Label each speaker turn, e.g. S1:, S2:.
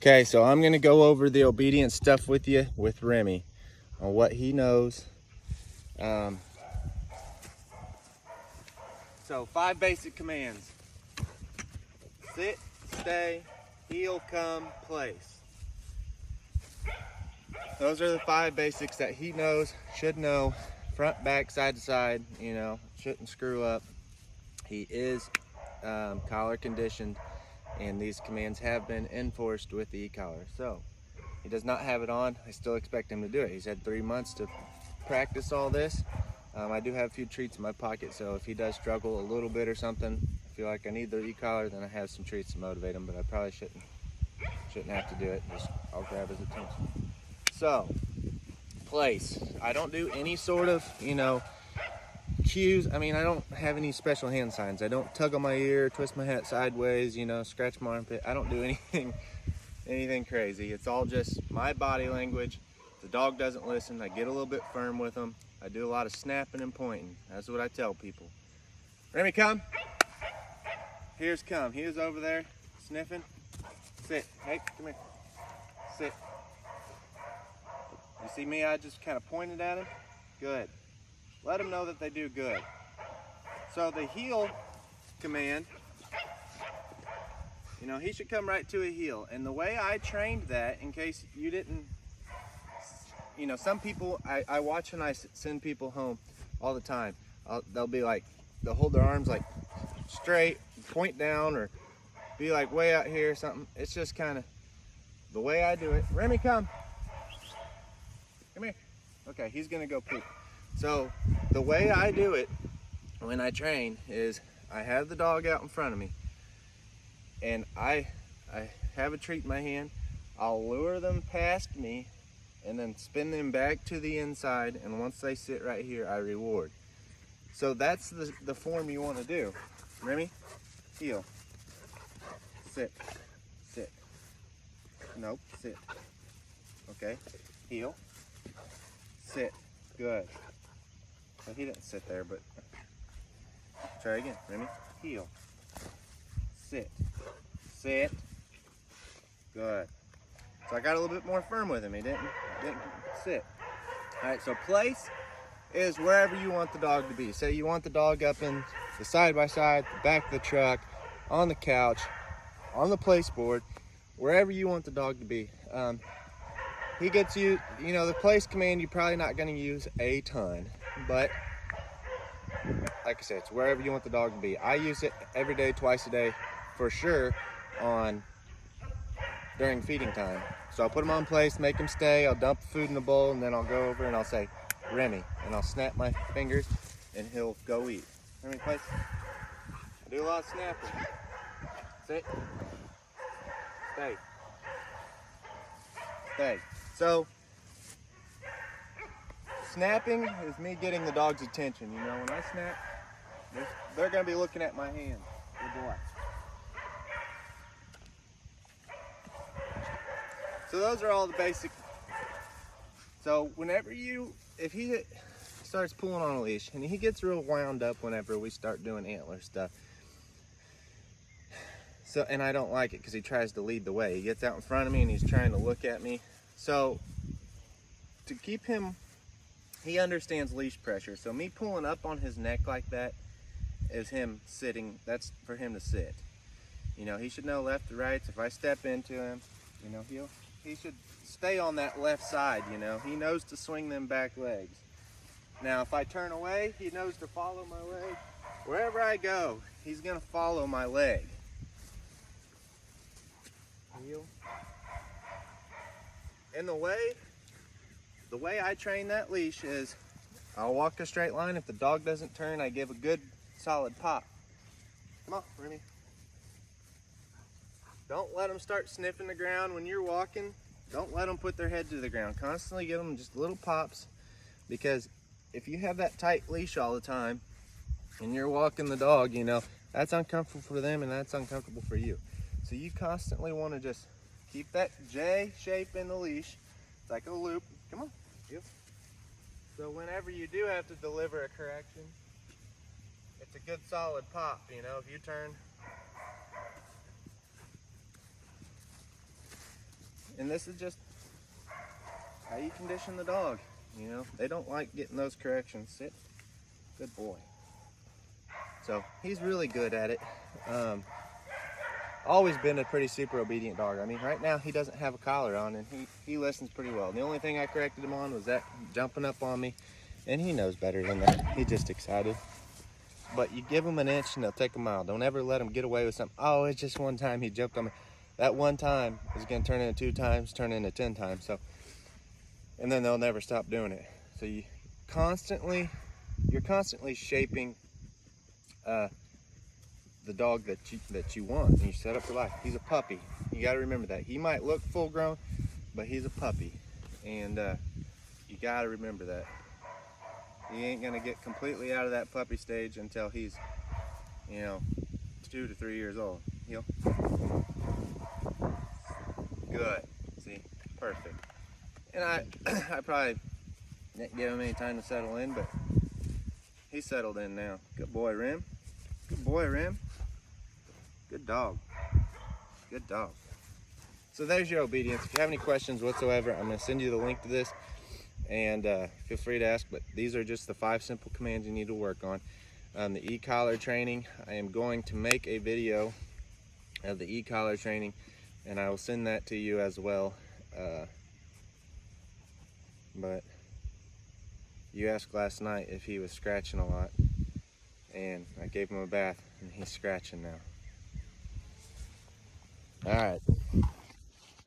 S1: Okay, so I'm gonna go over the obedience stuff with you with Remy on what he knows. So 5 basic commands: sit, stay, heel, come, place. Those are the 5 basics that he knows, should know, front, back, side to side, shouldn't screw up. He is collar conditioned, and these commands have been enforced with the e-collar. So he does not have it on. I still expect him to do it. He's had 3 months to practice all this. I do have a few treats in my pocket, so if he does struggle a little bit or something, I feel like I need the e-collar, then I have some treats to motivate him, but I probably shouldn't have to do it. I'll grab his attention. So, place. I don't do any sort of, cues. I mean, I don't have any special hand signs. I don't tug on my ear, twist my hat sideways, scratch my armpit. I don't do anything crazy. It's all just my body language. If the dog doesn't listen, I get a little bit firm with him. I do a lot of snapping and pointing. That's what I tell people. Remy, come. Here's come. He is over there sniffing. Sit. Hey, come here. Sit. You see me? I just kind of pointed at him. Good. Let them know that they do good. So the heel command, he should come right to a heel. And the way I trained that, in case you didn't, some people, I watch and I send people home all the time. They'll be like, they'll hold their arms like straight, point down, or be like way out here or something. It's just kind of the way I do it. Remy, come. Come here. Okay, he's gonna go poop. So the way I do it when I train is I have the dog out in front of me, and I have a treat in my hand. I'll lure them past me and then spin them back to the inside, and once they sit right here, I reward. So that's the form you want to do. Remy, heel, sit, sit, nope, sit, okay, heel, sit, good. So he didn't sit there, but try again. Remy, heel, sit, sit, good. So I got a little bit more firm with him. He didn't sit. All right, so place is wherever you want the dog to be. Say you want the dog up in the side-by-side, the back of the truck, on the couch, on the place board, wherever you want the dog to be. He gets you, the place command you're probably not going to use a ton, but like I said, it's wherever you want the dog to be. I use it every day, twice a day, for sure, during feeding time. So I'll put him on place, make him stay, I'll dump food in the bowl, and then I'll go over and I'll say, Remy, and I'll snap my fingers, and he'll go eat. Remy, place. I do a lot of snapping. Sit. Stay. Stay. So, snapping is me getting the dog's attention. When I snap, they're going to be looking at my hand. Good boy. So those are all the basic. So if he starts pulling on a leash, and he gets real wound up whenever we start doing antler stuff. So, and I don't like it because he tries to lead the way. He gets out in front of me and he's trying to look at me. So to keep him, he understands leash pressure. So me pulling up on his neck like that is him sitting. That's for him to sit. He should know left to right. If I step into him, he should stay on that left side. He knows to swing them back legs. Now if I turn away, he knows to follow my leg. Wherever I go, he's gonna follow my leg. Heel. And the way I train that leash is I'll walk a straight line. If the dog doesn't turn, I give a good solid pop. Come on, Remy. Don't let them start sniffing the ground when you're walking. Don't let them put their head to the ground. Constantly give them just little pops, because if you have that tight leash all the time and you're walking the dog, that's uncomfortable for them and that's uncomfortable for you. So you constantly want to just keep that J shape in the leash. It's like a loop. Come on. Yep. So whenever you do have to deliver a correction, it's a good solid pop. If you turn, And this is just how you condition the dog. You know, they don't like getting those corrections. Sit. Good boy. So he's really good at it. Always been a pretty super obedient dog. I mean, right now he doesn't have a collar on, and he listens pretty well. The only thing I corrected him on was that jumping up on me, and he knows better than that. He's just excited. But you give him an inch and they'll take a mile. Don't ever let him get away with something. Oh, it's just one time he jumped on me. That one time is going to turn into 2 times, turn into 10 times. So, and then they'll never stop doing it. So you're constantly shaping the dog that you want, and you set up for life. He's a puppy. You got to remember that. He might look full grown, but he's a puppy, and you got to remember that. He ain't gonna get completely out of that puppy stage until he's, you know, 2 to 3 years old. Heel. Good. See, perfect. And I probably didn't give him any time to settle in, but he's settled in now. Good boy, Rem. Good boy, Rem. Good dog. Good dog. So there's your obedience. If you have any questions whatsoever, I'm gonna send you the link to this, and feel free to ask. But these are just the 5 simple commands you need to work on. The e-collar training, I am going to make a video of the e-collar training, and I will send that to you as well. But you asked last night if he was scratching a lot, and I gave him a bath, and he's scratching now. All right.